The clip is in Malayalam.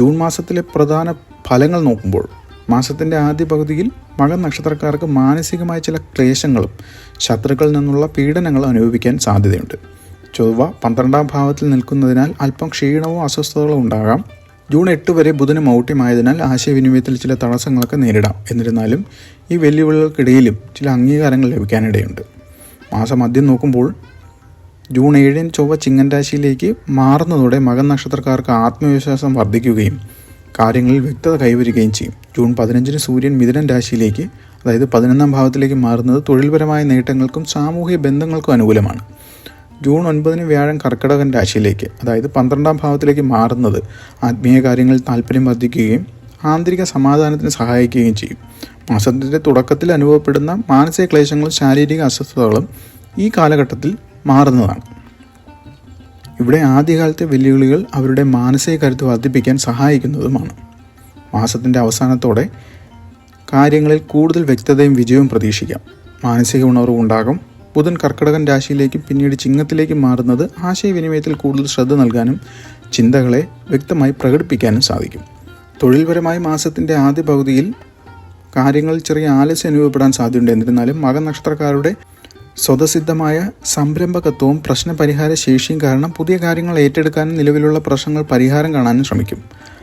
ജൂൺ മാസത്തിലെ പ്രധാന ഫലങ്ങൾ നോക്കുമ്പോൾ മാസത്തിൻ്റെ ആദ്യ പകുതിയിൽ മകൻ നക്ഷത്രക്കാർക്ക് മാനസികമായ ചില ക്ലേശങ്ങളും ശത്രുക്കളിൽ നിന്നുള്ള പീഡനങ്ങളും അനുഭവിക്കാൻ സാധ്യതയുണ്ട്. ചൊവ്വ 12ാം ഭാവത്തിൽ നിൽക്കുന്നതിനാൽ അല്പം ക്ഷീണവും അസ്വസ്ഥതകളും ഉണ്ടാകാം. ജൂൺ 8 വരെ ബുധന് മൗഢ്യമായതിനാൽ ആശയവിനിമയത്തിൽ ചില തടസ്സങ്ങളൊക്കെ നേരിടാം. എന്നിരുന്നാലും ഈ വെല്ലുവിളികൾക്കിടയിലും ചില അംഗീകാരങ്ങൾ ലഭിക്കാനിടയുണ്ട്. മാസമധ്യം നോക്കുമ്പോൾ ജൂൺ 7 ചൊവ്വ ചിങ്ങൻ രാശിയിലേക്ക് മാറുന്നതോടെ മകൻ നക്ഷത്രക്കാർക്ക് ആത്മവിശ്വാസം വർദ്ധിക്കുകയും കാര്യങ്ങളിൽ വ്യക്തത കൈവരികയും ചെയ്യും. ജൂൺ 15 സൂര്യൻ മിഥുനൻ രാശിയിലേക്ക്, അതായത് 11ാം ഭാവത്തിലേക്ക് മാറുന്നത് തൊഴിൽപരമായ നേട്ടങ്ങൾക്കും സാമൂഹിക ബന്ധങ്ങൾക്കും അനുകൂലമാണ്. ജൂൺ 9 വ്യാഴം കർക്കിടകൻ രാശിയിലേക്ക്, അതായത് 12ാം ഭാവത്തിലേക്ക് മാറുന്നത് ആത്മീയ കാര്യങ്ങളിൽ താല്പര്യം വർദ്ധിക്കുകയും ആന്തരിക സമാധാനത്തിന് സഹായിക്കുകയും ചെയ്യും. മാസത്തിൻ്റെ തുടക്കത്തിൽ അനുഭവപ്പെടുന്ന മാനസിക ക്ലേശങ്ങളും ശാരീരിക അസ്വസ്ഥതകളും ഈ കാലഘട്ടത്തിൽ മാറുന്നതാണ്. ഇവിടെ ആദ്യകാലത്തെ വെല്ലുവിളികൾ അവരുടെ മാനസിക കരുത്ത് വർദ്ധിപ്പിക്കാൻ സഹായിക്കുന്നതുമാണ്. മാസത്തിൻ്റെ അവസാനത്തോടെ കാര്യങ്ങളിൽ കൂടുതൽ വ്യക്തതയും വിജയവും പ്രതീക്ഷിക്കാം. മാനസിക ഉണർവ് ഉണ്ടാകും. ബുധൻ കർക്കിടകൻ രാശിയിലേക്കും പിന്നീട് ചിങ്ങത്തിലേക്കും മാറുന്നത് ആശയവിനിമയത്തിൽ കൂടുതൽ ശ്രദ്ധ നൽകാനും ചിന്തകളെ വ്യക്തമായി പ്രകടിപ്പിക്കാനും സാധിക്കും. തൊഴിൽപരമായി മാസത്തിൻ്റെ ആദ്യ പകുതിയിൽ കാര്യങ്ങളിൽ ചെറിയ ആലസ്യം അനുഭവപ്പെടാൻ സാധ്യതയുണ്ട്. എന്നിരുന്നാലും മകൻ നക്ഷത്രക്കാരുടെ സ്വതസിദ്ധമായ സംരംഭകത്വവും പ്രശ്നപരിഹാര ശേഷിയും കാരണം പുതിയ കാര്യങ്ങൾ ഏറ്റെടുക്കാനും നിലവിലുള്ള പ്രശ്നങ്ങൾ പരിഹാരം കാണാനും ശ്രമിക്കും.